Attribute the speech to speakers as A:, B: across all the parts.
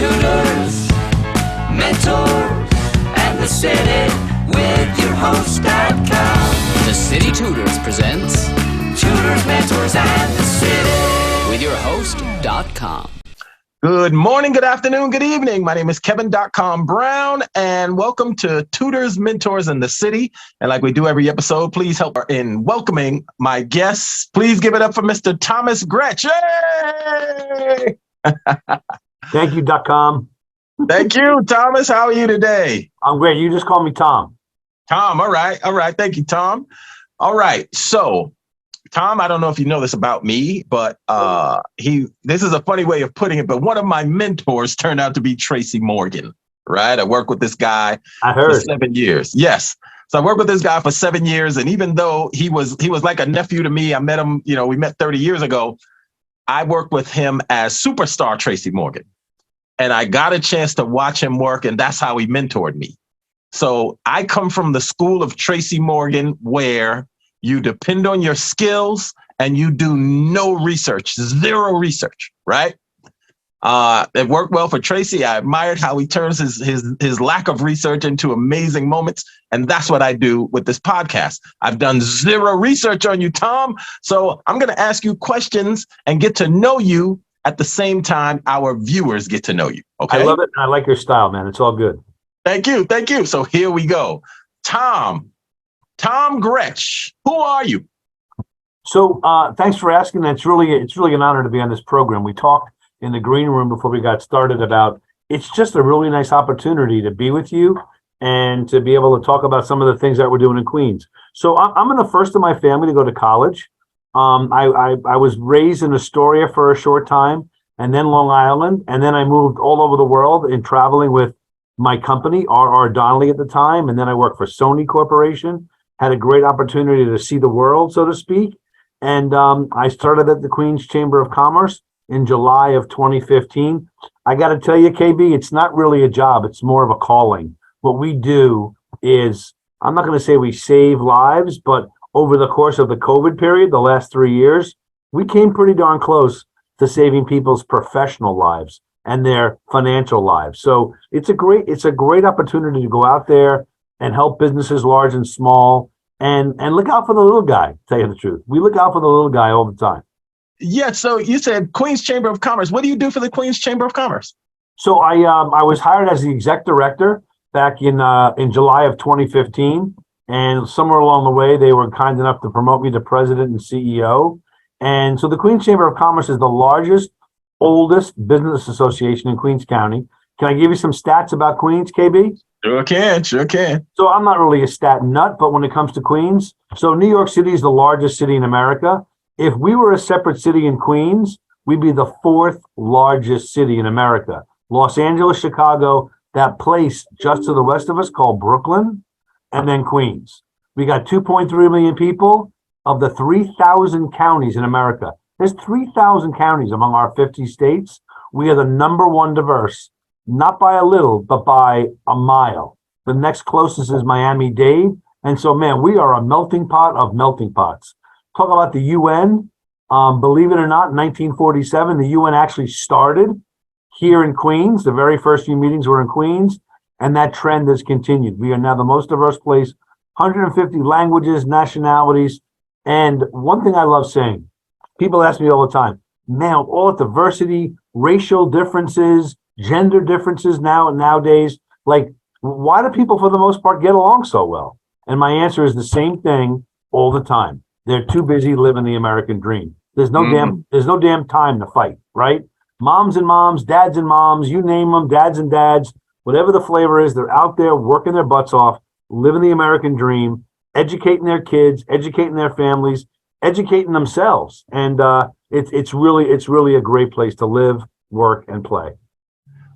A: tutors, mentors, and the city with your host.com.
B: The City Tutors presents
A: Tutors, mentors, and the city
B: with your host.com.
C: Good morning, good afternoon, good evening. My name is Kevin.com Brown, and welcome to Tutors, Mentors, in the City. And like we do every episode, please help in welcoming my guests. Please give it up for Mr. Thomas Grech. Yay!
D: Thank you, .com.
C: Thank you, Thomas. How are you today?
D: I'm great. You just call me Tom.
C: Tom, all right. Thank you, Tom. All right. So, Tom, I don't know if you know this about me, but this is a funny way of putting it, but one of my mentors turned out to be Tracy Morgan, right? I worked with this guy for 7 years. Yes. So I worked with this guy for 7 years. And even though he was like a nephew to me, I met him, we met 30 years ago. I worked with him as superstar Tracy Morgan. And I got a chance to watch him work, and that's how he mentored me. So I come from the school of Tracy Morgan, where you depend on your skills and you do no research, zero research, right? It worked well for Tracy. I admired how he turns his lack of research into amazing moments. And that's what I do with this podcast. I've done zero research on you, Tom. So I'm going to ask you questions and get to know you at the same time our viewers get to know you. Okay.
D: I love it. I like your style, man. It's all good.
C: Thank you. So here we go. Tom Grech, who are you?
D: So thanks for asking. It's really an honor to be on this program. We talked in the green room before we got started about it's just a really nice opportunity to be with you and to be able to talk about some of the things that we're doing in Queens. So I'm in the first of my family to go to college. I was raised in Astoria for a short time and then Long Island. And then I moved all over the world in traveling with my company, R.R. Donnelly at the time. And then I worked for Sony Corporation. Had a great opportunity to see the world, so to speak. And I started at the Queens Chamber of Commerce in July of 2015. I got to tell you, KB, it's not really a job. It's more of a calling. What we do is, I'm not going to say we save lives, but over the course of the COVID period, the last 3 years, we came pretty darn close to saving people's professional lives and their financial lives. So it's a great opportunity to go out there and help businesses large and small, and look out for the little guy, to tell you the truth. We look out for the little guy all the time.
C: Yeah, so you said Queens Chamber of Commerce. What do you do for the Queens Chamber of Commerce?
D: So I was hired as the exec director back in July of 2015, and somewhere along the way, they were kind enough to promote me to president and CEO. And so the Queens Chamber of Commerce is the largest, oldest business association in Queens County. Can I give you some stats about Queens, KB?
C: Sure can.
D: So I'm not really a stat nut, but when it comes to Queens, so New York City is the largest city in America. If we were a separate city in Queens, we'd be the fourth largest city in America. Los Angeles, Chicago, that place just to the west of us called Brooklyn, and then Queens. We got 2.3 million people. Of the 3,000 counties in America, there's 3,000 counties among our 50 states. We are the number one diverse. Not by a little, but by a mile. The next closest is Miami-Dade. And so, man, we are a melting pot of melting pots. Talk about the UN. Believe it or not, in 1947, the UN actually started here in Queens. The very first few meetings were in Queens, and that trend has continued. We are now the most diverse place, 150 languages, nationalities. And one thing I love saying, people ask me all the time, man, all the diversity, racial differences, gender differences nowadays, like, why do people for the most part get along so well? And my answer is the same thing all the time. They're too busy living the American dream. There's no damn time to fight, right? Moms and moms, dads and moms, you name them, dads and dads, whatever the flavor is, they're out there working their butts off, living the American dream, educating their kids, educating their families, educating themselves. And it's really a great place to live, work, and play.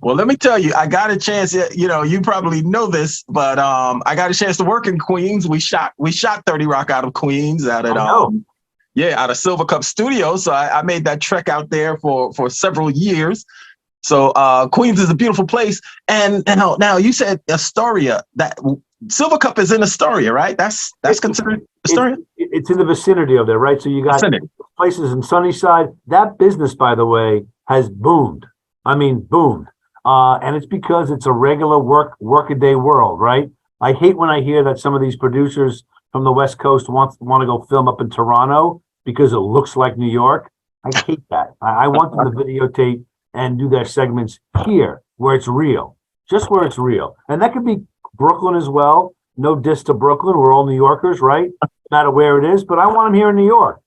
C: Well, let me tell you, I got a chance, you probably know this, but I got a chance to work in Queens. We shot 30 Rock out of Queens out of Silver Cup Studios. So I made that trek out there for several years. So Queens is a beautiful place. And now you said Astoria, that Silver Cup is in Astoria, right? That's considered Astoria?
D: It's in the vicinity of there, right? So you got places in Sunnyside. That business, by the way, has boomed. I mean, boomed. And it's because it's a regular workaday world, right? I hate when I hear that some of these producers from the West Coast want to go film up in Toronto because it looks like New York. I hate that. I want them to videotape and do their segments here where it's real, just where it's real. And that could be Brooklyn as well. No diss to Brooklyn. We're all New Yorkers, right? No matter where it is, but I want them here in New York.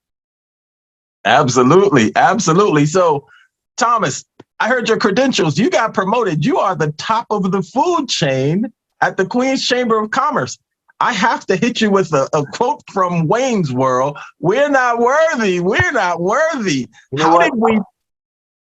C: Absolutely. Absolutely. So, Thomas, I heard your credentials. You got promoted. You are the top of the food chain at the Queens Chamber of Commerce. I have to hit you with a quote from Wayne's World. We're not worthy. We're not worthy.
D: You know what?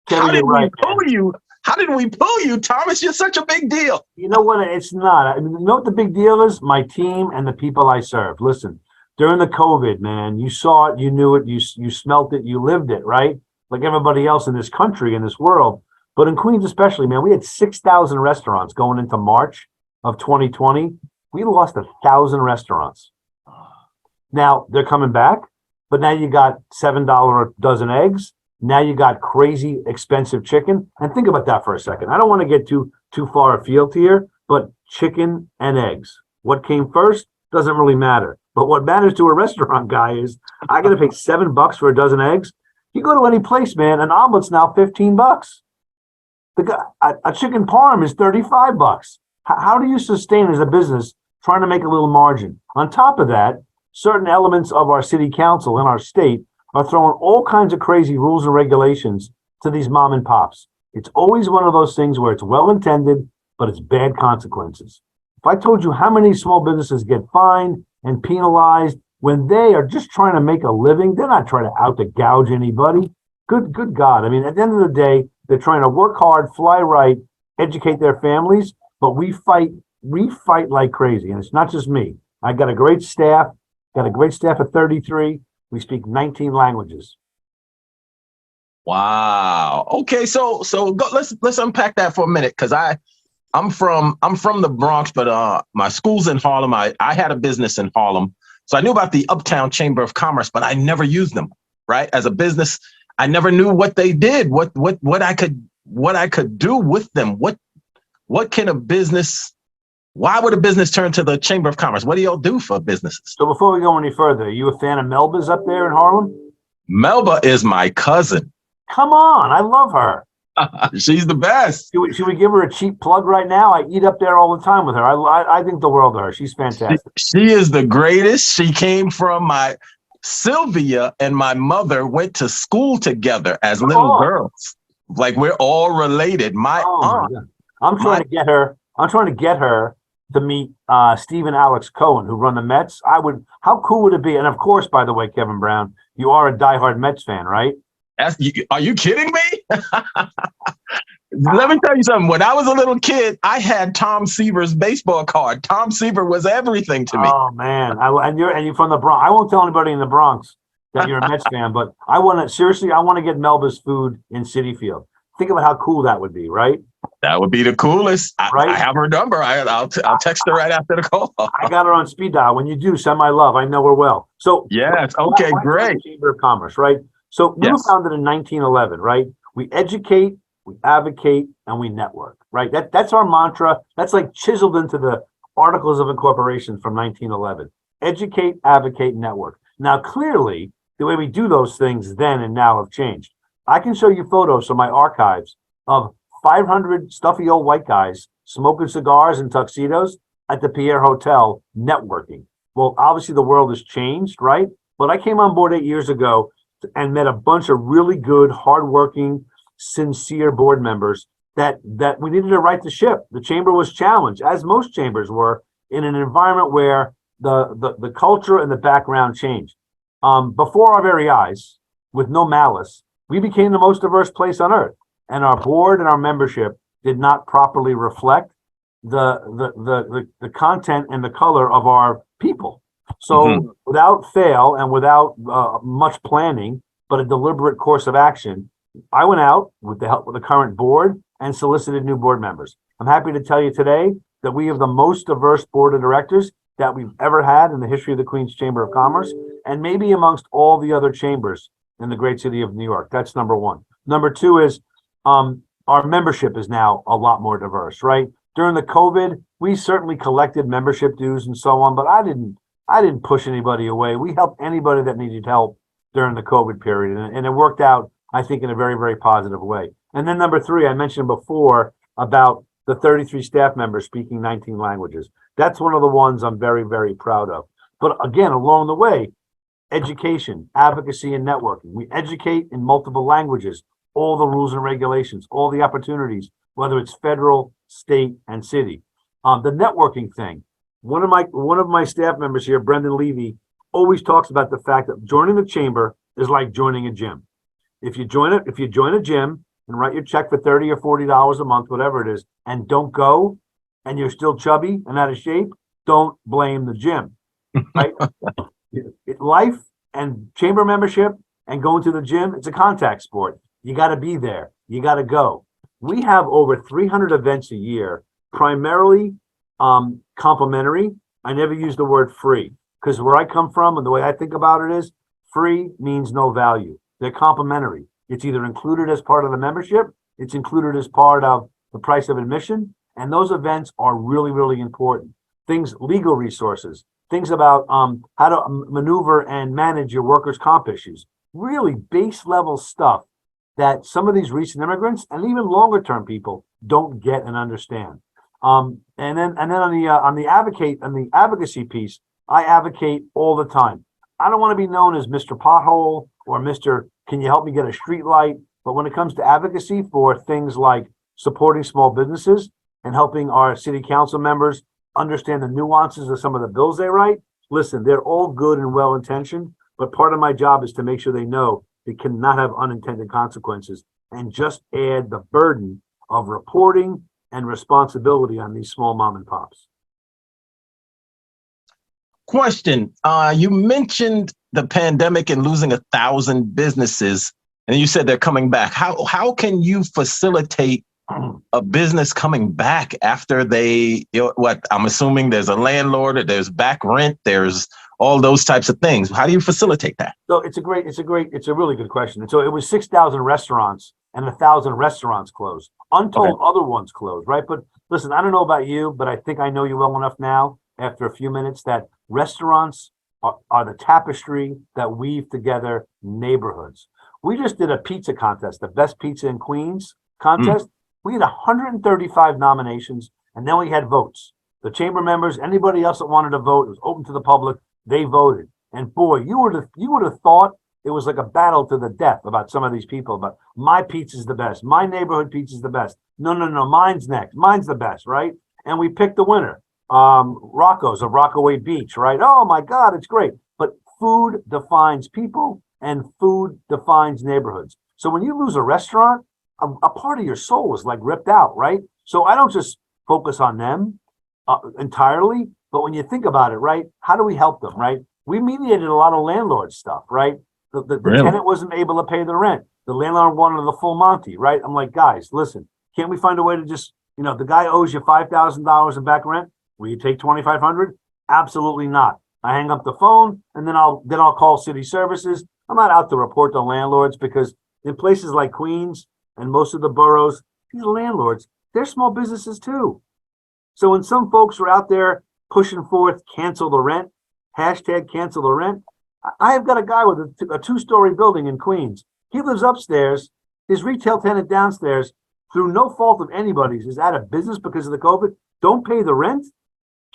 C: How did we
D: right,
C: pull
D: man.
C: you? How did we pull you, Thomas? You're such a big deal.
D: You know what? It's not. I mean, you know what the big deal is? My team and the people I serve. Listen, during the COVID, man, you saw it, you knew it, you smelt it, you lived it, right? Like everybody else in this country, in this world. But in Queens especially, man, we had 6,000 restaurants going into March of 2020. We lost 1,000 restaurants. Now they're coming back, but now you got $7 a dozen eggs. Now you got crazy expensive chicken. And think about that for a second. I don't want to get too far afield here, but chicken and eggs. What came first doesn't really matter. But what matters to a restaurant guy is I got to pay $7 for a dozen eggs. You go to any place, man, an omelet's now $15. A chicken parm is $35. How do you sustain as a business trying to make a little margin? On top of that, certain elements of our city council in our state are throwing all kinds of crazy rules and regulations to these mom and pops. It's always one of those things where it's well intended, but it's bad consequences. If I told you how many small businesses get fined and penalized when they are just trying to make a living, they're not trying to out to gouge anybody. Good God. I mean, at the end of the day, they're trying to work hard, fly right, educate their families, but we fight like crazy. And it's not just me. I got a great staff of 33. We speak 19 languages.
C: Wow. Okay, so go, let's unpack that for a minute because I'm from the Bronx, but my school's in Harlem. I had a business in Harlem, so I knew about the Uptown Chamber of Commerce, but I never used them. Right, as a business, I never knew what they did, what I could do with them. What can a business? Why would a business turn to the Chamber of Commerce? What do y'all do for businesses?
D: So before we go any further, are you a fan of Melba's up there in Harlem?
C: Melba is my cousin.
D: Come on, I love her.
C: She's the best.
D: Should we give her a cheap plug right now? I eat up there all the time with her. I think the world of her. She's fantastic.
C: She is the greatest. She came from Sylvia and my mother went to school together as little girls. Like we're all related. My aunt.
D: I'm trying to get her to meet Steve and Alex Cohen, who run the Mets. How cool would it be? And of course, by the way, Kevin Brown, you are a diehard Mets fan, right?
C: Are you kidding me? Let me tell you something. When I was a little kid, I had Tom Seaver's baseball card. Tom Seaver was everything to me.
D: Oh man, and you're from the Bronx. I won't tell anybody in the Bronx that you're a Mets fan, but I want to get Melba's food in Citi Field. Think about how cool that would be, right?
C: That would be the coolest.
D: Right?
C: I have her number. I'll text her right after the call.
D: I got her on speed dial. When you do, send my love. I know her well. So
C: yes, okay, great.
D: Chamber of Commerce, right? So we were founded in 1911, right? We educate, we advocate, and we network, right? That's our mantra. That's like chiseled into the Articles of Incorporation from 1911. Educate, advocate, network. Now, clearly, the way we do those things then and now have changed. I can show you photos from my archives of 500 stuffy old white guys smoking cigars and tuxedos at the Pierre Hotel networking. Well, obviously the world has changed, right? But I came on board 8 years ago and met a bunch of really good, hardworking, sincere board members that we needed to right the ship. The chamber was challenged, as most chambers were, in an environment where the culture and the background changed. Before our very eyes, with no malice, we became the most diverse place on earth. And our board and our membership did not properly reflect the content and the color of our people. So without fail and without much planning, but a deliberate course of action, I went out with the help of the current board and solicited new board members. I'm happy to tell you today that we have the most diverse board of directors that we've ever had in the history of the Queens Chamber of Commerce, and maybe amongst all the other chambers in the great city of New York. That's number one. Number two is our membership is now a lot more diverse, right? During the COVID, we certainly collected membership dues and so on, but I didn't push anybody away. We helped anybody that needed help during the COVID period, and it worked out, I think, in a very, very positive way. And then number three, I mentioned before about the 33 staff members speaking 19 languages. That's one of the ones I'm very, very proud of. But again, along the way, education, advocacy, and networking. We educate in multiple languages, all the rules and regulations, all the opportunities, whether it's federal, state, and city. The networking thing. One of my staff members here, Brendan Levy, always talks about the fact that joining the chamber is like joining a gym. If you join a gym and write your check for $30 or $40 a month, whatever it is, and don't go, and you're still chubby and out of shape, don't blame the gym. Right? Life and chamber membership and going to the gym, it's a contact sport. You got to be there. You got to go. We have over 300 events a year, primarily complimentary. I never use the word free because where I come from and the way I think about it is free means no value. They're complimentary. It's either included as part of the membership, it's included as part of the price of admission, and those events are really, really important. Things, legal resources, things about how to maneuver and manage your workers' comp issues. Really base level stuff that some of these recent immigrants and even longer term people don't get and understand. And then on the advocacy piece, I advocate all the time. I don't want to be known as Mr. Pothole or Mr. Can you help me get a street light? But when it comes to advocacy for things like supporting small businesses and helping our city council members understand the nuances of some of the bills they write, listen, they're all good and well intentioned, but part of my job is to make sure they know it cannot have unintended consequences and just add the burden of reporting and responsibility on these small mom and pops.
C: Question. You mentioned the pandemic and losing 1,000 businesses, and you said they're coming back. How can you facilitate a business coming back after they, what I'm assuming there's a landlord, there's back rent, there's all those types of things. How do you facilitate that?
D: So it's a really good question. And so it was 6,000 restaurants and 1,000 restaurants closed. Untold other ones closed, right? But listen, I don't know about you, but I think I know you well enough now after a few minutes that restaurants are the tapestry that weave together neighborhoods. We just did a pizza contest, the best pizza in Queens contest. We had 135 nominations, and then we had votes. The chamber members, anybody else that wanted to vote, it was open to the public. They voted, and boy, you would have thought it was like a battle to the death about some of these people. But my pizza's the best. My neighborhood pizza's the best. No, mine's next. Mine's the best, right? And we picked the winner. Rocco's of Rockaway Beach, right? Oh my God, it's great. But food defines people, and food defines neighborhoods. So when you lose a restaurant, a part of your soul is like ripped out, right? So I don't just focus on them entirely, but when you think about it, right, how do we help them, right? We mediated a lot of landlord stuff, right? The really? Tenant wasn't able to pay the rent. The landlord wanted the full Monty, right? I'm like, guys, listen, can't we find a way to just, the guy owes you $5,000 in back rent. Will you take $2,500? Absolutely not. I hang up the phone and then I'll call city services. I'm not out to report to landlords because in places like Queens and most of the boroughs, these landlords, they're small businesses too. So when some folks are out there pushing forth, cancel the rent, hashtag cancel the rent. I have got a guy with a 2-story building in Queens. He lives upstairs. His retail tenant downstairs, through no fault of anybody's, is out of business because of the COVID. Don't pay the rent?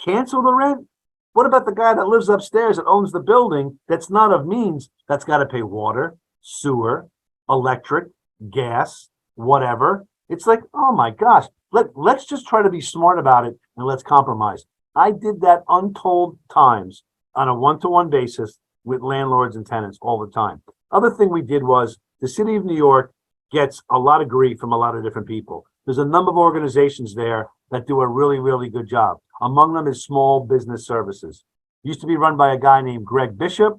D: Cancel the rent? What about the guy that lives upstairs that owns the building that's not of means, that's got to pay water, sewer, electric, gas, whatever? It's like, oh my gosh, let's just try to be smart about it and let's compromise. I did that untold times on a one-to-one basis with landlords and tenants all the time. Other thing we did was the city of New York gets a lot of grief from a lot of different people. There's a number of organizations there that do a really, really good job. Among them is Small Business Services. Used to be run by a guy named Greg Bishop.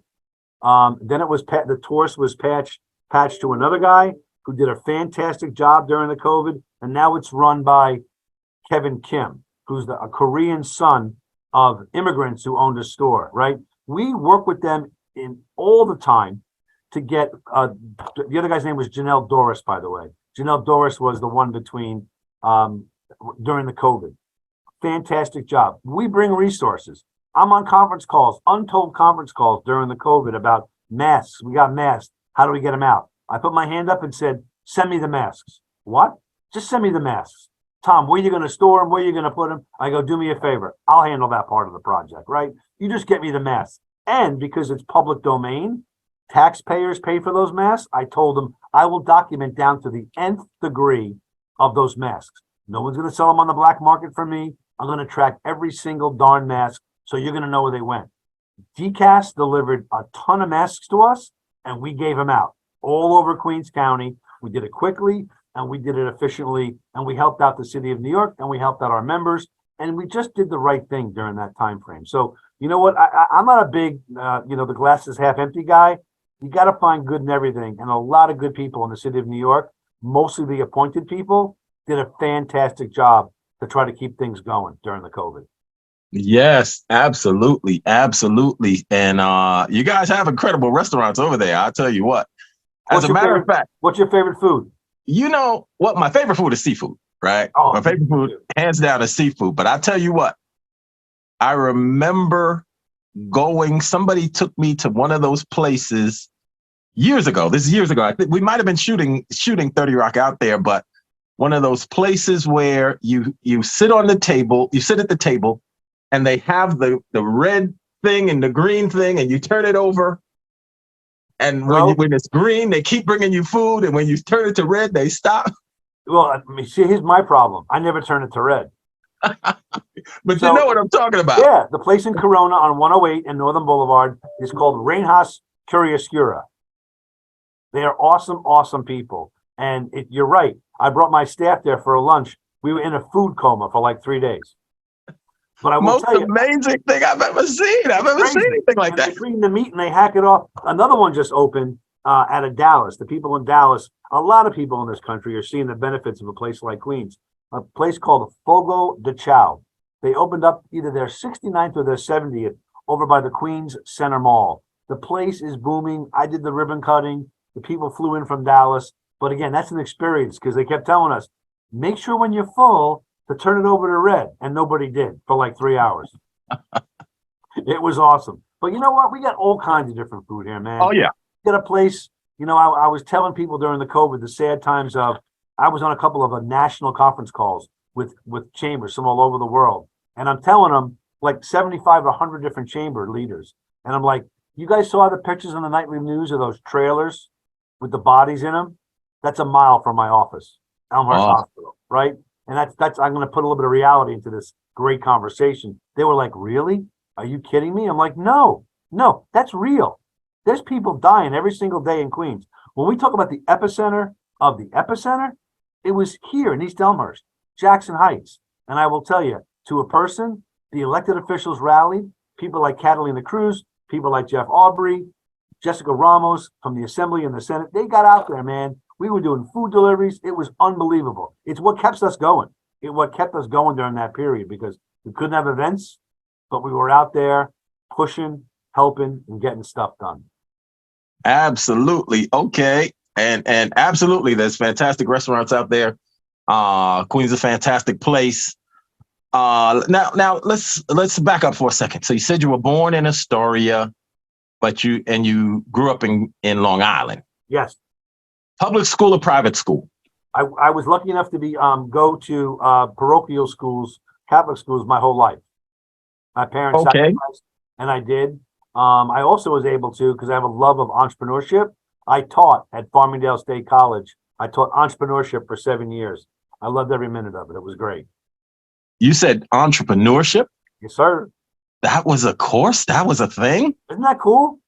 D: Then it was the Torse was patched to another guy who did a fantastic job during the COVID, and now it's run by Kevin Kim, who's a Korean son of immigrants who owned a store, right? We work with them in all the time to get, the other guy's name was Janelle Doris, by the way. Janelle Doris was the one between during the COVID. Fantastic job. We bring resources. I'm on conference calls, untold conference calls during the COVID about masks. We got masks. How do we get them out? I put my hand up and said, send me the masks. What? Just send me the masks. Tom, where are you going to store them? Where are you going to put them? I go, do me a favor. I'll handle that part of the project, right? You just get me the masks. And because it's public domain, taxpayers pay for those masks. I told them I will document down to the nth degree of those masks. No one's going to sell them on the black market for me. I'm going to track every single darn mask, so you're going to know where they went. DCAS delivered a ton of masks to us, and we gave them out all over Queens County. We did it quickly, and we did it efficiently, and we helped out the city of New York, and we helped out our members, and we just did the right thing during that time frame. So, you know what? I'm not a big, the glass is half empty guy. You got to find good in everything, and a lot of good people in the city of New York, mostly the appointed people, did a fantastic job to try to keep things going during the COVID.
C: Yes, absolutely. Absolutely. And you guys have incredible restaurants over there. I'll tell you what. As a matter of fact,
D: what's your favorite food?
C: You know what? My favorite food is seafood, right?
D: Oh,
C: my favorite food, hands down, is seafood. But I'll tell you what, I remember somebody took me to one of those places years ago. This is years ago. I think we might have been shooting 30 Rock out there, but one of those places where you sit at the table, and they have the red thing and the green thing, and you turn it over. And when it's green, they keep bringing you food, and when you turn it to red, they stop.
D: Well, see, here's my problem. I never turn it to red.
C: But you know what I'm talking about.
D: Yeah, the place in Corona on 108 and Northern Boulevard is called Reinhaus Curioscura. They are awesome, awesome people. And you're right. I brought my staff there for a lunch. We were in a food coma for like 3 days. But I will
C: Most
D: tell you,
C: amazing thing I've ever seen. I've ever seen anything like that.
D: They bring the meat and they hack it off. Another one just opened out of Dallas. The people in Dallas, a lot of people in this country are seeing the benefits of a place like Queens. A place called Fogo de Chao. They opened up either their 69th or their 70th over by the Queens Center Mall. The place is booming. I did the ribbon cutting. The people flew in from Dallas. But again, that's an experience because they kept telling us, make sure when you're full to turn it over to red. And nobody did for like 3 hours. It was awesome. But you know what? We got all kinds of different food here, man.
C: Oh, yeah.
D: We got a place, I was telling people during the COVID, the sad times of, I was on a couple of national conference calls with chambers from all over the world. And I'm telling them like 75 or 100 different chamber leaders. And I'm like, you guys saw the pictures on the nightly news of those trailers with the bodies in them? That's a mile from my office, Elmhurst Hospital, right? And that's I'm going to put a little bit of reality into this great conversation. They were like, really? Are you kidding me? I'm like, no, that's real. There's people dying every single day in Queens. When we talk about the epicenter of the epicenter, it was here in East Elmhurst, Jackson Heights. And I will tell you, to a person, the elected officials rallied, people like Catalina Cruz, people like Jeff Aubrey, Jessica Ramos from the Assembly and the Senate, they got out there, man. We were doing food deliveries. It was unbelievable. It's what kept us going. What kept us going during that period because we couldn't have events, but we were out there pushing, helping, and getting stuff done.
C: Absolutely. Okay. And absolutely, there's fantastic restaurants out there. Queens is a fantastic place. Now let's back up for a second. So you said you were born in Astoria, but you grew up in Long Island.
D: Yes.
C: Public school or private school?
D: I was lucky enough to go to parochial schools, Catholic schools, my whole life. My parents sacrificed, and I did. I also was able to, because I have a love of entrepreneurship. I taught at Farmingdale State College. I taught entrepreneurship for 7 years. I loved every minute of it. It was great.
C: You said entrepreneurship?
D: Yes, sir.
C: That was a course? That was a thing?
D: Isn't that cool?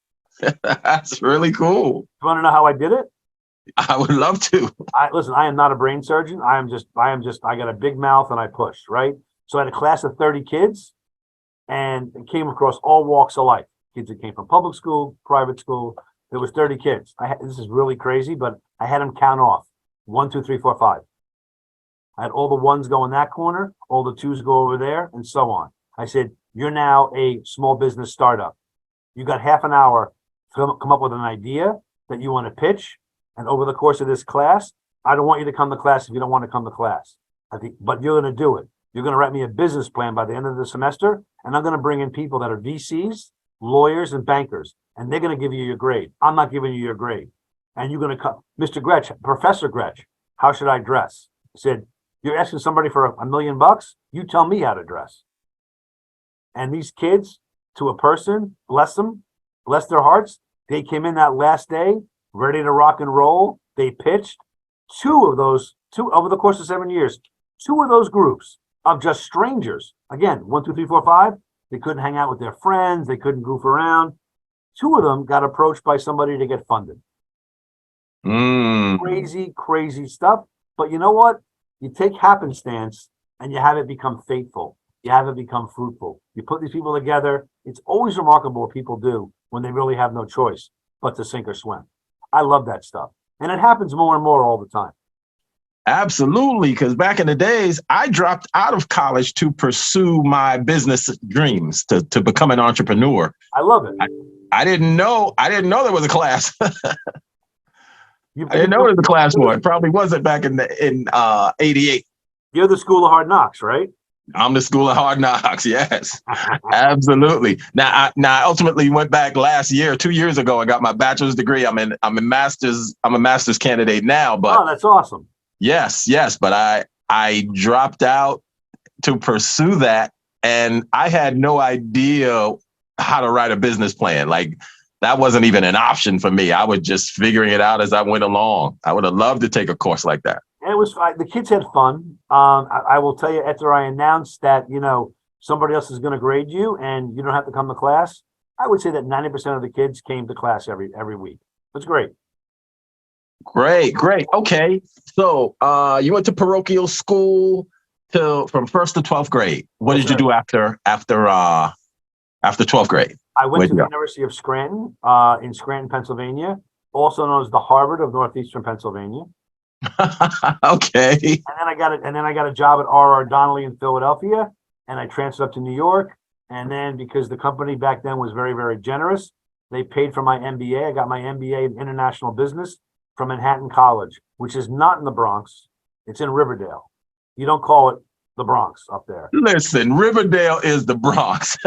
C: That's really cool.
D: You want to know how I did it?
C: I would love to.
D: Listen, I am not a brain surgeon. I got a big mouth and I push, right? So I had a class of 30 kids and it came across all walks of life. Kids that came from public school, private school. There was 30 kids. This is really crazy, but I had them count off 1, 2, 3, 4, 5. I had all the ones go in that corner, all the twos go over there, and so on. I said, you're now a small business startup. You got half an hour to come up with an idea that you want to pitch. And over the course of this class, I don't want you to come to class if you don't want to come to class. But you're going to do it. You're going to write me a business plan by the end of the semester, and I'm going to bring in people that are VCs, lawyers, and bankers, and they're going to give you your grade. I'm not giving you your grade. And you're going to come, Mr. Grech, Professor Grech, how should I dress? I said, you're asking somebody for $1 million? You tell me how to dress. And these kids, to a person, bless them, bless their hearts, they came in that last day, ready to rock and roll. They pitched two over the course of 7 years, two of those groups of just strangers. Again, 1, 2, 3, 4, 5. They couldn't hang out with their friends. They couldn't goof around. Two of them got approached by somebody to get funded. Crazy, crazy stuff. But you know what? You take happenstance and you have it become fateful. You have it become fruitful. You put these people together. It's always remarkable what people do when they really have no choice but to sink or swim. I love that stuff. And it happens more and more all the time.
C: Absolutely, because back in the days, I dropped out of college to pursue my business dreams, to become an entrepreneur.
D: I love it.
C: I didn't know there was a class. I didn't know there was a class for it. Probably wasn't back in '88.
D: You're the school of hard knocks, right?
C: I'm the school of hard knocks. Yes, absolutely. Now I ultimately went back last year, 2 years ago. I got my bachelor's degree. I'm a master's candidate now. But
D: that's awesome.
C: Yes. But I dropped out to pursue that, and I had no idea how to write a business plan. Like, that wasn't even an option for me. I was just figuring it out as I went along. I would have loved to take a course like that.
D: And it was fine. The kids had fun. I will tell you, after I announced that, somebody else is going to grade you and you don't have to come to class, I would say that 90% of the kids came to class every week. It's great.
C: Great. Okay. So you went to parochial school from 1st to 12th grade. What did you do after 12th grade?
D: I went to the University of Scranton in Scranton, Pennsylvania, also known as the Harvard of Northeastern Pennsylvania.
C: Okay.
D: And then I got a job at R.R. Donnelley in Philadelphia, and I transferred up to New York. And then, because the company back then was very, very generous, they paid for my MBA. I got my MBA in international business from Manhattan College, which is not in the Bronx. It's in Riverdale. You don't call it the Bronx up there.
C: Listen, Riverdale is the Bronx.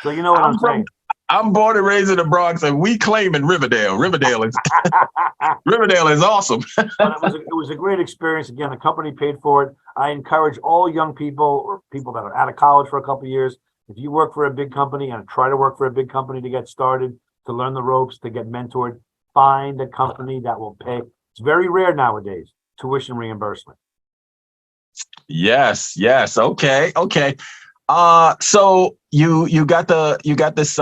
D: So you know what I'm saying.
C: I'm born and raised in the Bronx, and we claim in Riverdale. Riverdale is awesome.
D: But it was a great experience. Again, the company paid for it. I encourage all young people or people that are out of college for a couple of years, if you work for a big company and try to work for a big company to get started, to learn the ropes, to get mentored, find a company that will pay. It's very rare nowadays, tuition reimbursement.
C: Yes. Okay. So you got this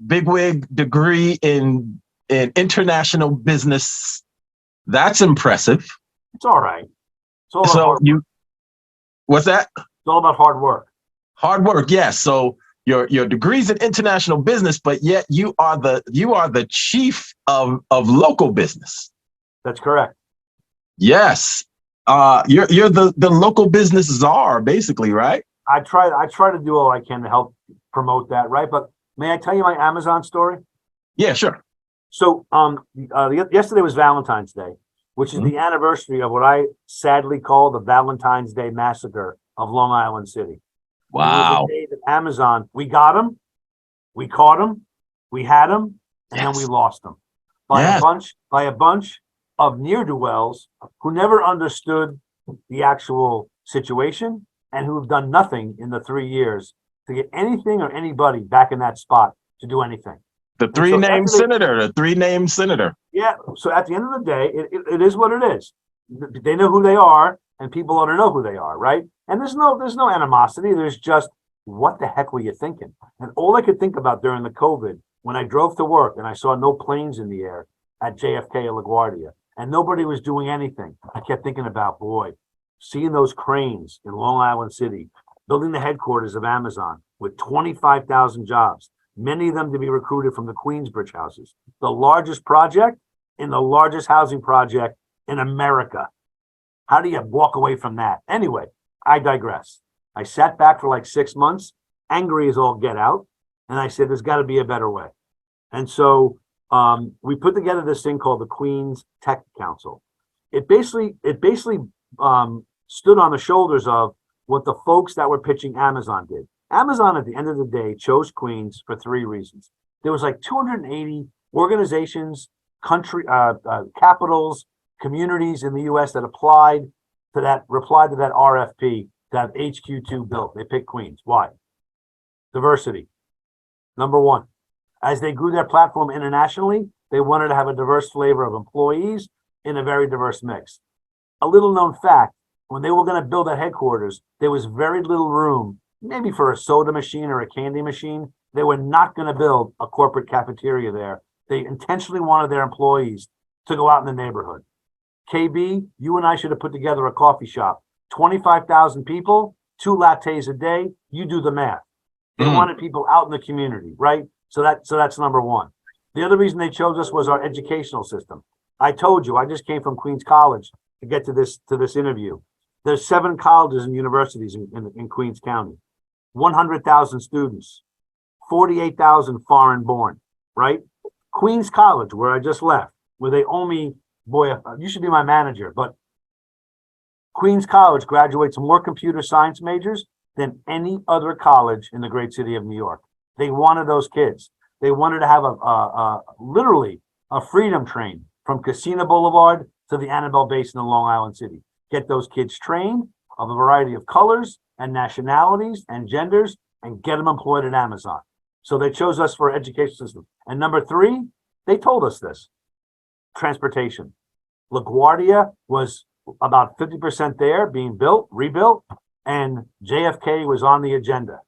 C: bigwig degree in international business. That's impressive.
D: It's all right. It's all about hard work.
C: What's that?
D: It's all about hard work.
C: Hard work, yes. So your degree's in international business, but yet you are the chief of local business.
D: That's correct.
C: Yes. You're the local business czar, basically, right?
D: I try to do all I can to help promote that, right? But may I tell you my Amazon story?
C: Yeah, sure.
D: So yesterday was Valentine's Day, which is the anniversary of what I sadly call the Valentine's Day massacre of Long Island City.
C: Wow.
D: It was the day that Amazon, we got them, we caught them, we had them, and then we lost them by a bunch of ne'er-do-wells who never understood the actual situation and who have done nothing in the 3 years to get anything or anybody back in that spot to do anything.
C: The three-name senator. Yeah.
D: So at the end of the day, it is what it is. They know who they are, and people ought to know who they are, right? And there's no animosity. There's just, what the heck were you thinking? And all I could think about during the COVID, when I drove to work and I saw no planes in the air at JFK or LaGuardia, and nobody was doing anything, I kept thinking about, boy, seeing those cranes in Long Island City, building the headquarters of Amazon with 25,000 jobs, many of them to be recruited from the Queensbridge houses, the largest project in the largest housing project in America. How do you walk away from that? Anyway, I digress. I sat back for like 6 months, angry as all get out, and I said, there's got to be a better way. And so we put together this thing called the Queens Tech Council. it basically stood on the shoulders of what the folks that were pitching Amazon did. Amazon, at the end of the day, chose Queens for three reasons. There was like 280 organizations, capitals, communities in the U.S. that replied to that RFP that HQ2 built. They picked Queens. Why? Diversity. Number one. As they grew their platform internationally, they wanted to have a diverse flavor of employees in a very diverse mix. A little known fact, when they were going to build a headquarters, there was very little room, maybe for a soda machine or a candy machine. They were not going to build a corporate cafeteria there. They intentionally wanted their employees to go out in the neighborhood. KB, you and I should have put together a coffee shop. 25,000 people, 2 lattes a day. You do the math. They wanted people out in the community, right? So that's number one. The other reason they chose us was our educational system. I told you, I just came from Queens College to get to this interview. There's 7 colleges and universities in Queens County, 100,000 students, 48,000 foreign born, right? Queens College, where I just left, where they owe me, boy, you should be my manager, but Queens College graduates more computer science majors than any other college in the great city of New York. They wanted those kids. They wanted to have literally a freedom train from Casino Boulevard to the Annabelle Basin in Long Island City. Get those kids trained of a variety of colors and nationalities and genders and get them employed at Amazon. So they chose us for education system. And number 3, they told us this, transportation. LaGuardia was about 50% there being rebuilt, and JFK was on the agenda.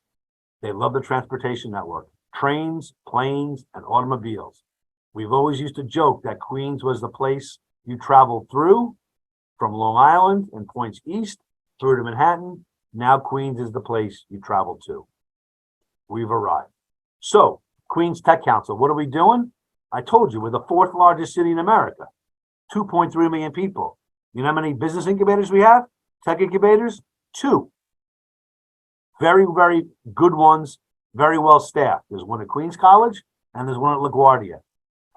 D: They love the transportation network, trains, planes, and automobiles. We've always used to joke that Queens was the place you traveled through from Long Island and points east through to Manhattan. Now Queens is the place you travel to. We've arrived. So, Queens Tech Council, what are we doing? I told you, we're the 4th largest city in America, 2.3 million people. You know how many business incubators we have? Tech incubators? 2. Very, very good ones, very well staffed. There's one at Queens College and there's one at LaGuardia.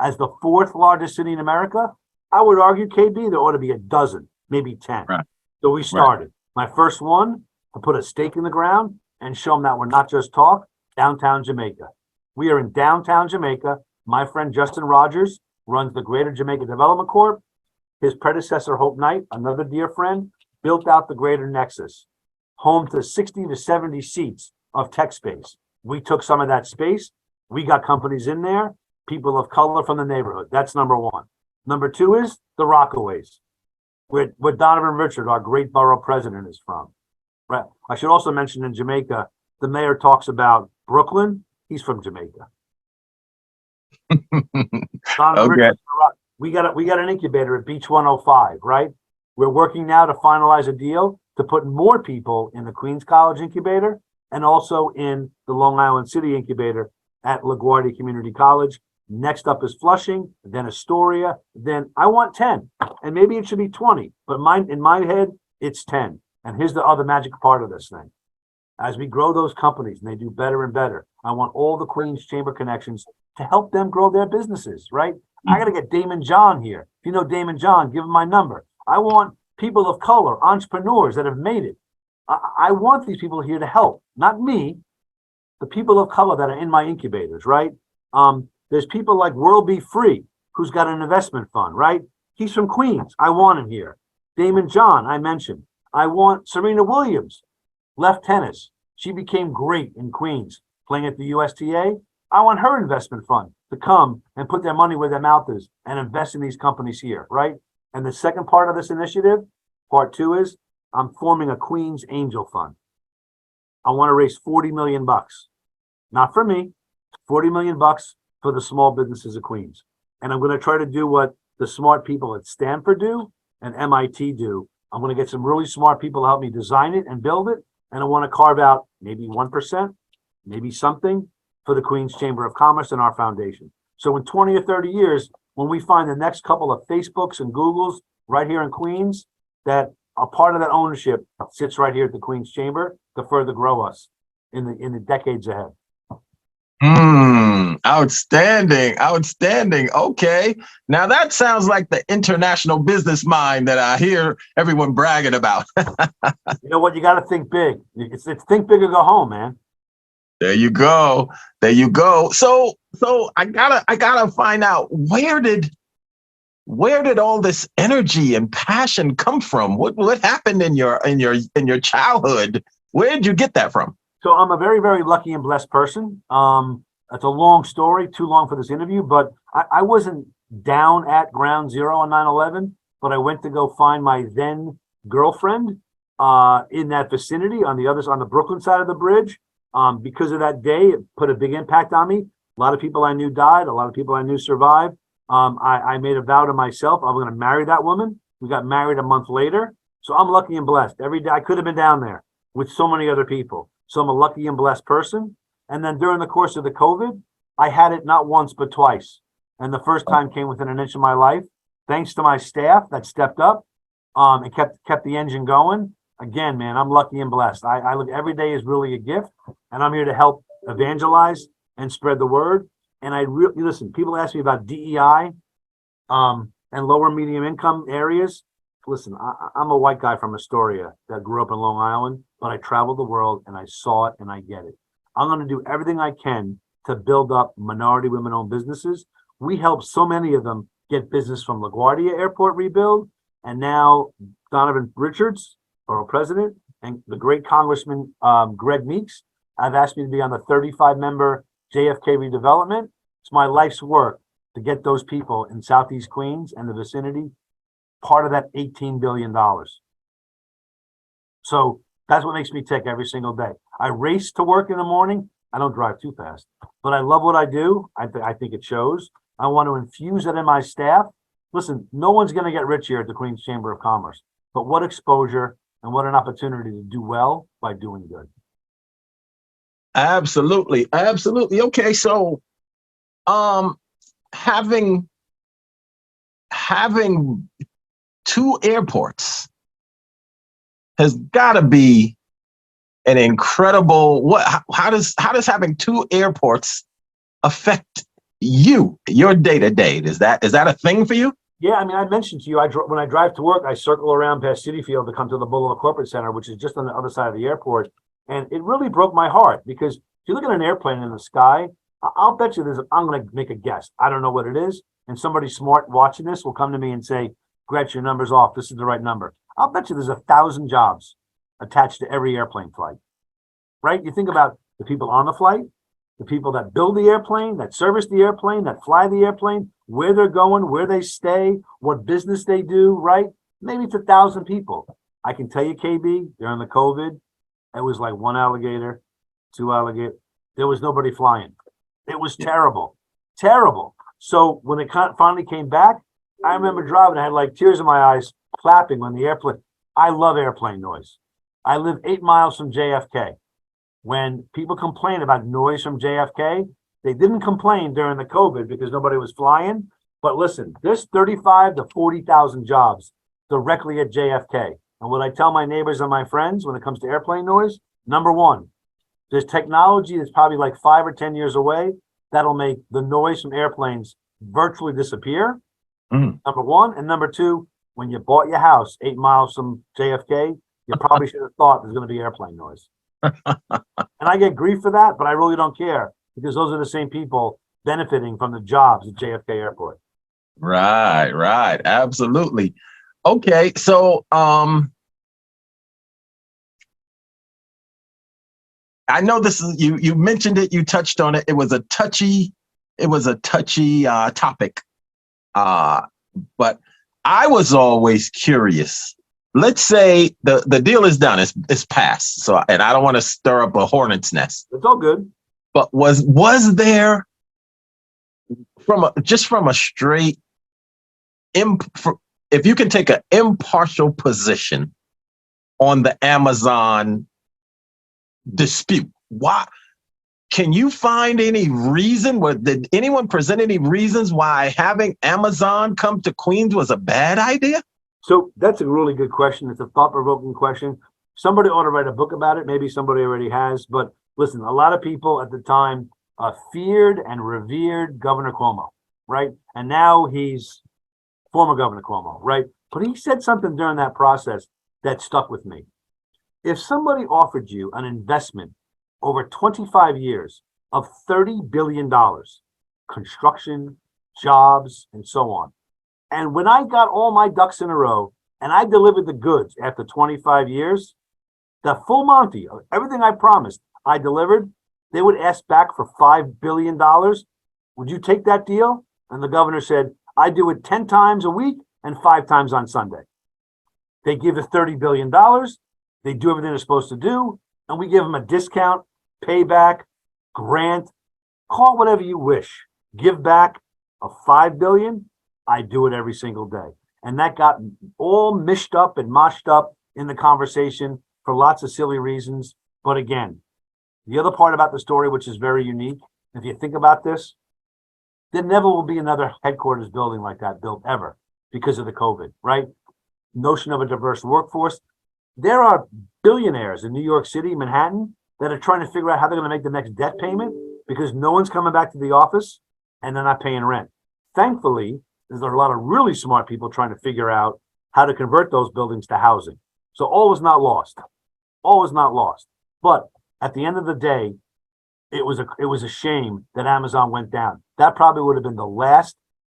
D: As the 4th largest city in America, I would argue, KB, there ought to be a dozen, maybe 10.
C: Right.
D: So we started. Right. My first one, to put a stake in the ground and show them that we're not just talk, downtown Jamaica. We are in downtown Jamaica. My friend Justin Rogers runs the Greater Jamaica Development Corp. His predecessor, Hope Knight, another dear friend, built out the Greater Nexus, home to 60 to 70 seats of tech space. We took some of that space. We got companies in there, people of color from the neighborhood. That's number 1. Number 2 is the Rockaways, where Donovan Richard, our great borough president, is from. Right. I should also mention in Jamaica, the mayor talks about Brooklyn. He's from Jamaica. Donovan Richard, we got an incubator at Beach 105, right? We're working now to finalize a deal to put more people in the Queens College incubator and also in the Long Island City incubator at LaGuardia Community College. Next up is Flushing, then Astoria, then I want 10, and maybe it should be 20, but in my head, it's 10. And here's the other magic part of this thing. As we grow those companies and they do better and better, I want all the Queens Chamber connections to help them grow their businesses, right? I got to get Damon John here. If you know Damon John, give him my number. I want people of color, entrepreneurs that have made it. I want these people here to help, not me, the people of color that are in my incubators, right? There's people like World Be Free, who's got an investment fund, right? He's from Queens. I want him here. Damon John, I mentioned. I want Serena Williams, left tennis. She became great in Queens, playing at the USTA. I want her investment fund to come and put their money where their mouth is and invest in these companies here, right? And the second part of this initiative, part 2, is I'm forming a Queens Angel Fund. I want to raise $40 million, not for me, $40 million for the small businesses of Queens. And I'm going to try to do what the smart people at Stanford do and MIT do. I'm going to get some really smart people to help me design it and build it. And I want to carve out maybe 1%, maybe something for the Queens Chamber of Commerce and our foundation. So in 20 or 30 years, when we find the next couple of Facebooks and Googles right here in Queens, that a part of that ownership sits right here at the Queens Chamber to further grow us in the decades ahead.
C: Outstanding. Outstanding. Okay. Now that sounds like the international business mind that I hear everyone bragging about.
D: You know what? You got to think big. It's think big or go home, man.
C: There you go. There you go. So I gotta find out where did all this energy and passion come from? What happened in your childhood? Where did you get that from?
D: So I'm a very, very lucky and blessed person. It's a long story, too long for this interview, but I wasn't down at ground zero on 9/11, but I went to go find my then girlfriend in that vicinity on the Brooklyn side of the bridge. Because of that day, it put a big impact on me. A lot of people I knew died. A lot of people I knew survived. I made a vow to myself. I was going to marry that woman. We got married a month later. So I'm lucky and blessed. Every day I could have been down there with so many other people. So I'm a lucky and blessed person. And then during the course of the COVID, I had it not once, but twice. And the first time came within an inch of my life, thanks to my staff that stepped up and kept the engine going. Again, man, I'm lucky and blessed. I look every day is really a gift, and I'm here to help evangelize and spread the word. And I really listen. People ask me about DEI and lower medium income areas. Listen, I'm a white guy from Astoria that grew up in Long Island, but I traveled the world and I saw it and I get it. I'm going to do everything I can to build up minority women-owned businesses. We help so many of them get business from LaGuardia Airport rebuild, and now Donovan Richards, borough president, and the great Congressman Greg Meeks have asked me to be on the 35-member JFK redevelopment. It's my life's work to get those people in Southeast Queens and the vicinity part of that $18 billion. So that's what makes me tick every single day. I race to work in the morning. I don't drive too fast, but I love what I do. I think it shows. I want to infuse it in my staff. Listen, no one's going to get rich here at the Queens Chamber of Commerce, but what exposure and what an opportunity to do well by doing good.
C: Absolutely. Absolutely. Okay. So, having two airports has got to be an incredible how does having two airports affect your day to day? Is that a thing for you?
D: Yeah, I mean, I mentioned to you, when I drive to work, I circle around past Citi Field to come to the Boulevard Corporate Center, which is just on the other side of the airport. And it really broke my heart because if you look at an airplane in the sky, I'll bet you I'm going to make a guess. I don't know what it is. And somebody smart watching this will come to me and say, Grech, your number's off. This is the right number. I'll bet you there's 1,000 jobs attached to every airplane flight, right? You think about the people on the flight, the people that build the airplane, that service the airplane, that fly the airplane, where they're going, where they stay, what business they do, right? Maybe it's 1,000 people. I can tell you, KB, during the COVID, it was like one alligator, two alligator. There was nobody flying. It was terrible, terrible. So when it finally came back, I remember driving. I had like tears in my eyes, clapping when the airplane. I love airplane noise. I live 8 miles from JFK. When people complain about noise from JFK, they didn't complain during the COVID because nobody was flying. But listen, there's 35 to 40,000 jobs directly at JFK. And what I tell my neighbors and my friends when it comes to airplane noise, number one, there's technology that's probably like 5 or 10 years away that'll make the noise from airplanes virtually disappear. Number one. And number two, when you bought your house 8 miles from JFK, you probably should have thought there's going to be airplane noise. And I get grief for that, but I really don't care because those are the same people benefiting from the jobs at JFK Airport.
C: Right. Absolutely. Okay. So, I know this is you mentioned it, you touched on it. It was a touchy topic. But I was always curious. Let's say the deal is done, it's passed. So, and I don't want to stir up a hornet's nest.
D: It's all good.
C: But was there from a straight if you can take an impartial position on the Amazon dispute, why can you find any reason? Did anyone present any reasons why having Amazon come to Queens was a bad idea?
D: So that's a really good question. It's a thought-provoking question. Somebody ought to write a book about it. Maybe somebody already has. But listen, a lot of people at the time feared and revered Governor Cuomo, right? And now he's former Governor Cuomo, right? But he said something during that process that stuck with me. If somebody offered you an investment over 25 years of $30 billion, construction, jobs, and so on, and when I got all my ducks in a row and I delivered the goods after 25 years, the full Monty, everything I promised, I delivered, they would ask back for $5 billion. Would you take that deal? And the governor said, I do it 10 times a week and 5 times on Sunday. They give us $30 billion. They do everything they're supposed to do. And we give them a discount, payback, grant, call it whatever you wish. Give back a $5 billion. I do it every single day. And that got all mished up and moshed up in the conversation for lots of silly reasons. But again, the other part about the story, which is very unique, if you think about this, there never will be another headquarters building like that built ever because of the COVID, right? Notion of a diverse workforce. There are billionaires in New York City, Manhattan, that are trying to figure out how they're going to make the next debt payment because no one's coming back to the office and they're not paying rent. Thankfully, there's a lot of really smart people trying to figure out how to convert those buildings to housing. So all is not lost. All is not lost. But at the end of the day, it was a shame that Amazon went down. That probably would have been the last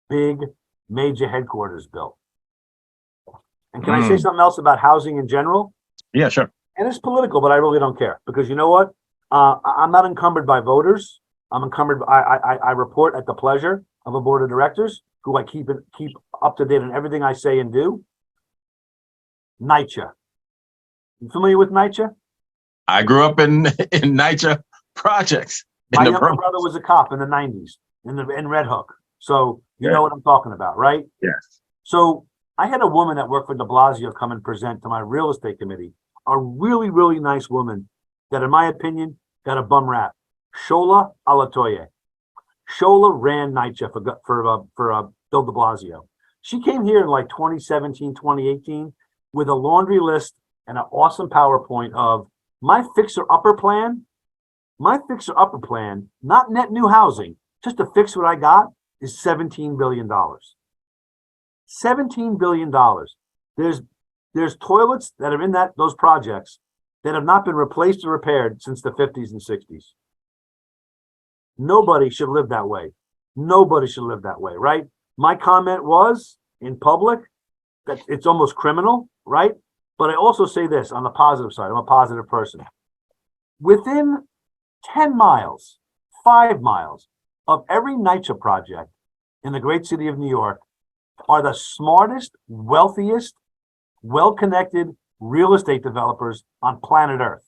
D: big major headquarters built. And can I say something else about housing in general?
C: Yeah, sure.
D: And it's political, but I really don't care because you know what? I'm not encumbered by voters. I'm encumbered. I report at the pleasure of a board of directors who I keep up to date on everything I say and do. NYCHA. You familiar with NYCHA?
C: I grew up in NYCHA projects.
D: My younger brother was a cop in the 90s in Red Hook. So you know what I'm talking about, right?
C: Yes.
D: So I had a woman that worked for de Blasio come and present to my real estate committee, a really, really nice woman that, in my opinion, got a bum rap. Shola Alatoye. Shola ran NYCHA for Bill de Blasio. She came here in like 2017, 2018 with a laundry list and an awesome PowerPoint of my fixer-upper plan. My fixer-upper plan, not net new housing, just to fix what I got, is $17 billion. $17 billion. There's toilets that are in those projects that have not been replaced or repaired since the 50s and 60s. Nobody should live that way. Nobody should live that way, right? My comment was in public that it's almost criminal, right? But I also say this on the positive side. I'm a positive person. Within 10 miles, 5 miles of every NYCHA project in the great city of New York are the smartest, wealthiest, well-connected real estate developers on planet Earth.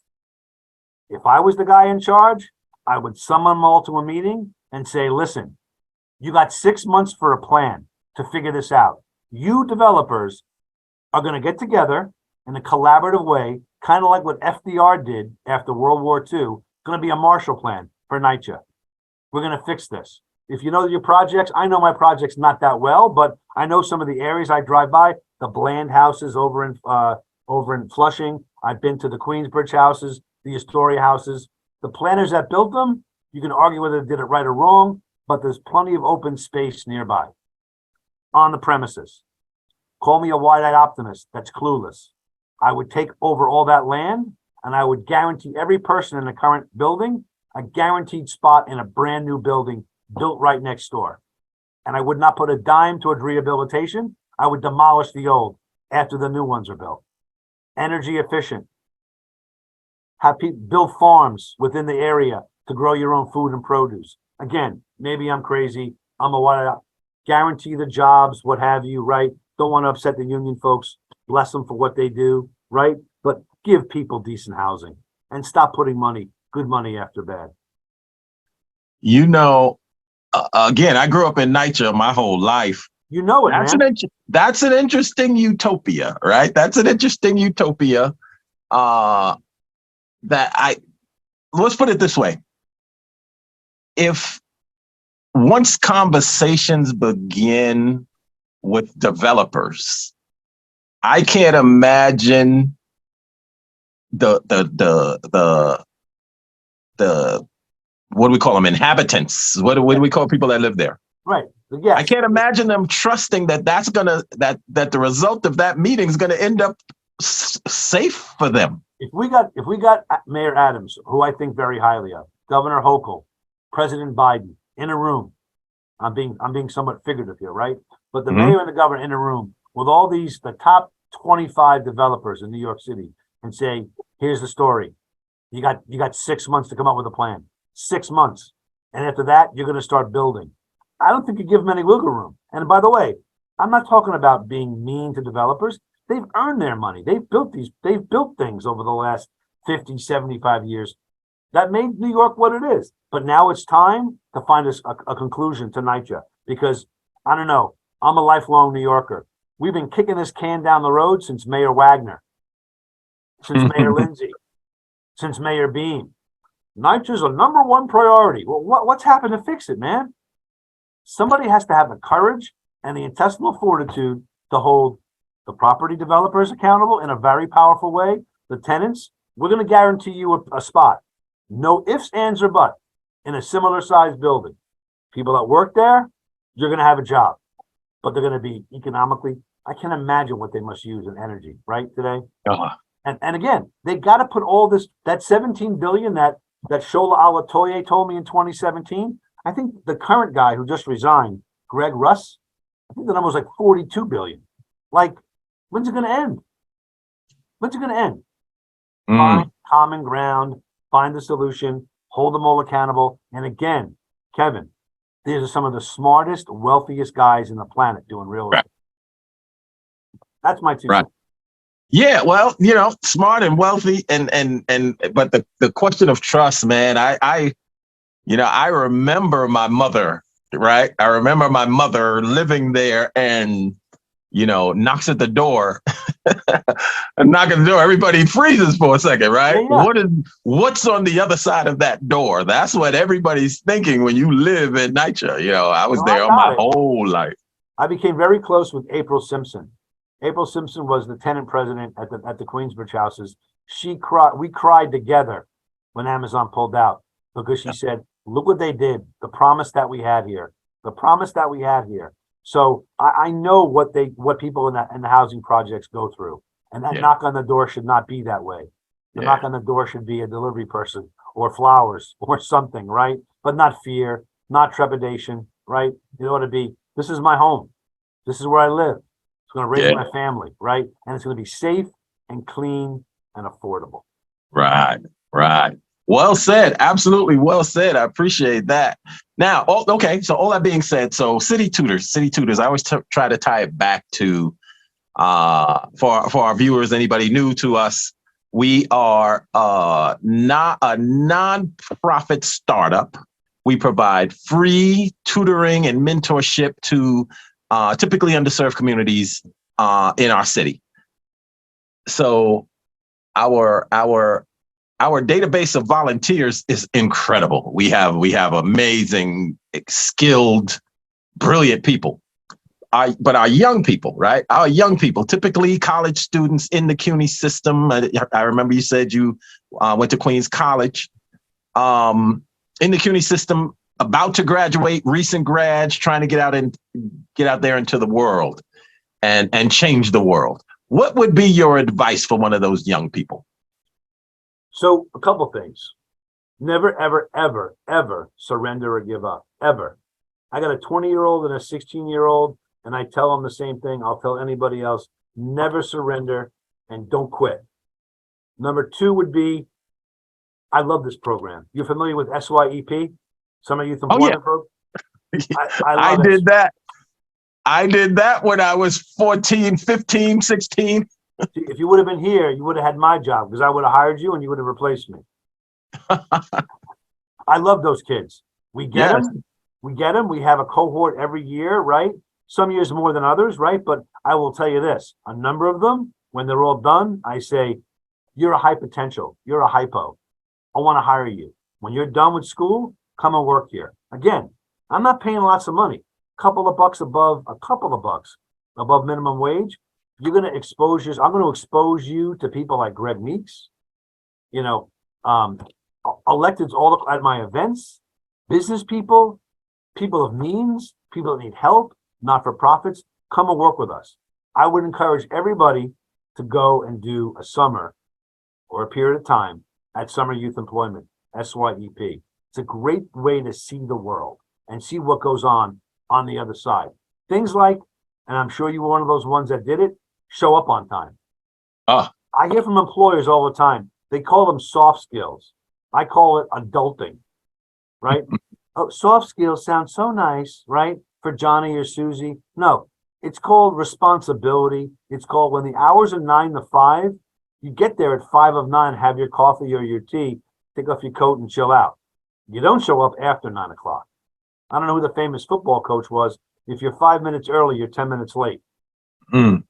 D: If I was the guy in charge, I would summon them all to a meeting and say, listen, you got 6 months for a plan to figure this out. You developers are going to get together in a collaborative way, kind of like what FDR did after World War II, going to be a Marshall Plan for NYCHA. We're going to fix this. If you know your projects, I know my projects not that well, but I know some of the areas I drive by, the Bland houses over in Flushing. I've been to the Queensbridge houses, the Astoria houses. The planners that built them, you can argue whether they did it right or wrong, but there's plenty of open space nearby on the premises. Call me a wide-eyed optimist that's clueless. I would take over all that land and I would guarantee every person in the current building a guaranteed spot in a brand new building built right next door. And I would not put a dime towards rehabilitation. I would demolish the old after the new ones are built. Energy efficient. Have people build farms within the area to grow your own food and produce. Again, maybe I'm crazy. I'm a what? Guarantee the jobs, what have you, right? Don't want to upset the union folks. Bless them for what they do, right? But give people decent housing and stop putting good money after bad.
C: You know, again, I grew up in NYCHA my whole life.
D: You know it, man.
C: That's an interesting utopia, right? That's an interesting utopia. Let's put it this way. If once conversations begin with developers, I can't imagine the what do we call them? Inhabitants. What do we call people that live there?
D: Right. Yes.
C: I can't imagine them trusting that that the result of that meeting is gonna end up safe for them.
D: If we got Mayor Adams, who I think very highly of, Governor Hochul, President Biden in a room. I'm being somewhat figurative here, right? But the mayor and the governor in a room with all the top 25 developers in New York City, and say, here's the story. You got 6 months to come up with a plan. 6 months. And after that, you're going to start building. I don't think you give them any wiggle room. And by the way, I'm not talking about being mean to developers. They've earned their money. They've built things over the last 50, 75 years that made New York what it is. But now it's time to find a conclusion to NYCHA, because I don't know, I'm a lifelong New Yorker. We've been kicking this can down the road since Mayor Wagner, since Mayor Lindsay, since Mayor Bean. NYCHA's a number one priority. Well, what's happened to fix it, man? Somebody has to have the courage and the intestinal fortitude to hold the property developers accountable in a very powerful way. The tenants, we're going to guarantee you a spot. No ifs, ands, or buts in a similar sized building. People that work there, you're going to have a job, but they're going to be economically. I can't imagine what they must use in energy right today. And again, they got to put all this, that 17 billion that Shola Alatoye told me in 2017. I think the current guy who just resigned, Greg Russ, I think the number was like 42 billion. Like, when's it going to end? When's it going to end? Find common ground, find the solution, hold them all accountable. And again, Kevin, these are some of the smartest, wealthiest guys in the planet doing real estate. That's my two.
C: Right. Yeah, well, smart and wealthy, but the question of trust, man, I remember my mother, right? I remember my mother living there and, knocks at the door and knocking the door. Everybody freezes for a second, right? Yeah. What's on the other side of that door? That's what everybody's thinking when you live in NYCHA. I was there all my whole life.
D: I became very close with April Simpson. April Simpson was the tenant president at the Queensbridge houses. We cried together when Amazon pulled out, because she said, look what they did. The promise that we had here. So I know what people in the housing projects go through. And that knock on the door should not be that way. The knock on the door should be a delivery person or flowers or something, right? But not fear, not trepidation, right? It ought to be, this is my home. This is where I live. It's going to raise my family, right? And it's going to be safe and clean and affordable.
C: Right. Well said. Absolutely well said. I appreciate that. Now, okay. So all that being said, so city tutors, I always try to tie it back to, for our viewers, anybody new to us, we are not a nonprofit startup. We provide free tutoring and mentorship to typically underserved communities in our city. So our database of volunteers is incredible. We have amazing, skilled, brilliant people. But our young people, right? Our young people, typically college students in the CUNY system. I remember you said you went to Queens College. In the CUNY system, about to graduate, recent grads, trying to get out there into the world and change the world. What would be your advice for one of those young people?
D: So a couple things. Never, ever, ever, ever surrender or give up, ever. I got a 20-year-old and a 16-year-old, and I tell them the same thing. I'll tell anybody else, never surrender and don't quit. Number two would be, I love this program. You're familiar with SYEP? Some of you from program?
C: I did that. I did that when I was 14, 15, 16.
D: If you would have been here, you would have had my job, because I would have hired you and you would have replaced me. I love those kids. We get them. We have a cohort every year, right? Some years more than others, right? But I will tell you this, a number of them, when they're all done, I say, you're a high potential. You're a hypo. I want to hire you. When you're done with school, come and work here. Again, I'm not paying lots of money. A couple of bucks above minimum wage. I'm going to expose you to people like Greg Meeks, electeds all at my events. Business people, people of means, people that need help, not-for-profits, come and work with us. I would encourage everybody to go and do a summer or a period of time at Summer Youth Employment, SYEP. It's a great way to see the world and see what goes on the other side. Things like, and I'm sure you were one of those ones that did it, show up on time.
C: Ah,
D: I hear from employers all the time. They call them soft skills. I call it adulting, right? Oh, soft skills sound so nice, right? For Johnny or Susie. No, it's called responsibility. It's called when the hours are 9 to 5, you get there at 5 of 9, have your coffee or your tea, take off your coat and chill out. You don't show up after 9 o'clock. I don't know who the famous football coach was. If you're 5 minutes early, you're 10 minutes late.
C: mm,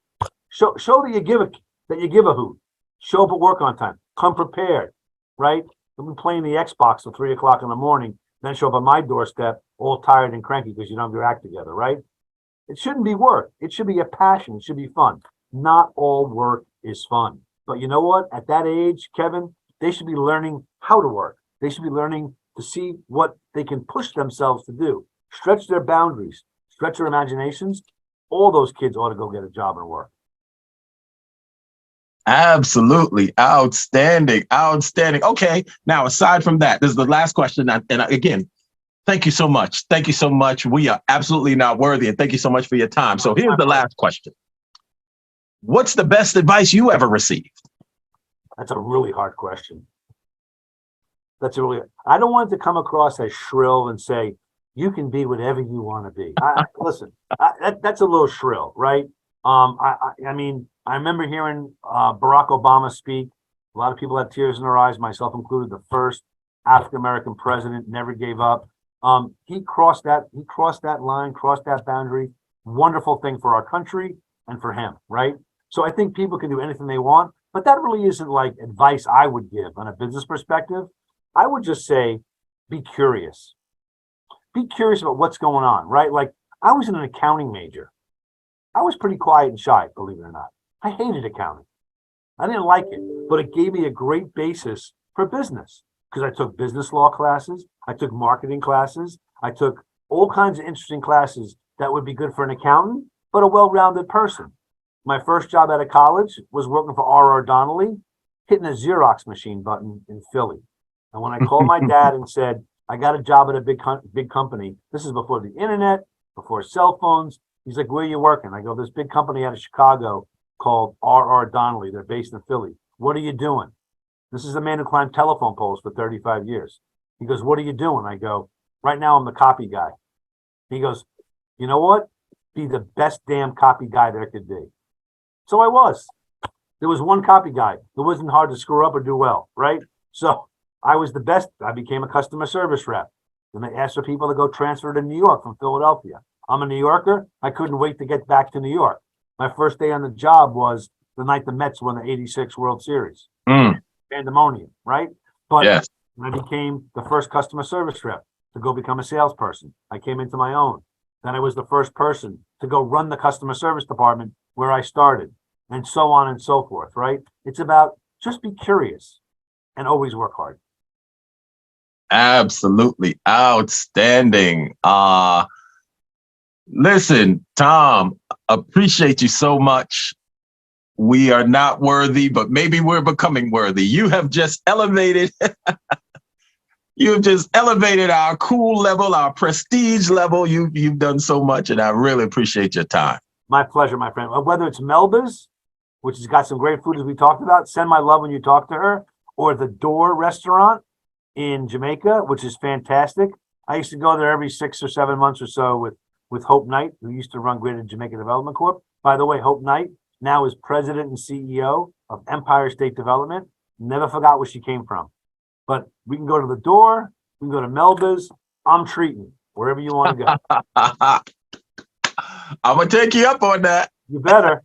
D: Show that you give a hoot. Show up at work on time. Come prepared, right? Don't be playing the Xbox till 3 o'clock in the morning, then show up at my doorstep all tired and cranky because you don't have your act together, right? It shouldn't be work. It should be a passion. It should be fun. Not all work is fun. But you know what? At that age, Kevin, they should be learning how to work. They should be learning to see what they can push themselves to do, stretch their boundaries, stretch their imaginations. All those kids ought to go get a job and work.
C: absolutely. Outstanding. Outstanding. Okay. Now, aside from that, this is the last question. Again, thank you so much. Thank you so much. We are absolutely not worthy. And thank you so much for your time. So here's the last question. What's the best advice you ever received?
D: That's a really hard question. I don't want it to come across as shrill and say, you can be whatever you want to be. Listen, that's a little shrill, right? I mean, I remember hearing Barack Obama speak. A lot of people had tears in their eyes, myself included. The first African-American president, never gave up. He crossed that line, crossed that boundary. Wonderful thing for our country and for him, right? So I think people can do anything they want, but that really isn't like advice I would give on a business perspective. I would just say, be curious. Be curious about what's going on, right? Like, I was an accounting major. I was pretty quiet and shy, believe it or not. I hated accounting. I didn't like it, but it gave me a great basis for business because I took business law classes. I took marketing classes. I took all kinds of interesting classes that would be good for an accountant, but a well-rounded person. My first job out of college was working for R.R. Donnelley, hitting a Xerox machine button in Philly. And when I called my dad and said, I got a job at a big company, this is before the internet, before cell phones. He's like, where are you working? I go, this big company out of Chicago called R.R. Donnelley. They're based in Philly. What are you doing? This is a man who climbed telephone poles for 35 years. He goes, what are you doing? I go, right now I'm the copy guy. He goes, you know what? Be the best damn copy guy there could be. So I was. There was one copy guy. It wasn't hard to screw up or do well, right? So I was the best. I became a customer service rep. Then they asked for people to go transfer to New York from Philadelphia. I'm a New Yorker. I couldn't wait to get back to New York. My first day on the job was the night the Mets won the '86 World Series. Pandemonium, right? But
C: Yes.
D: I became the first customer service rep to go become a salesperson. I came into my own. Then I was the first person to go run the customer service department where I started, and so on and so forth, right? It's about just be curious and always work hard.
C: Absolutely outstanding. Listen, Tom, appreciate you so much. We are not worthy, but maybe we're becoming worthy. You have just elevated our cool level, our prestige level. You've done so much, and I really appreciate your time.
D: My pleasure, my friend. Whether it's Melba's, which has got some great food as we talked about, send my love when you talk to her, or the Door restaurant in Jamaica, which is fantastic. I used to go there every 6 or 7 months or so with Hope Knight, who used to run Greater Jamaica Development Corp. By the way, Hope Knight now is president and CEO of Empire State Development. Never forgot where she came from. But we can go to the Door, we can go to Melba's. I'm treating wherever you want to go.
C: I'm gonna take you up on that.
D: You better.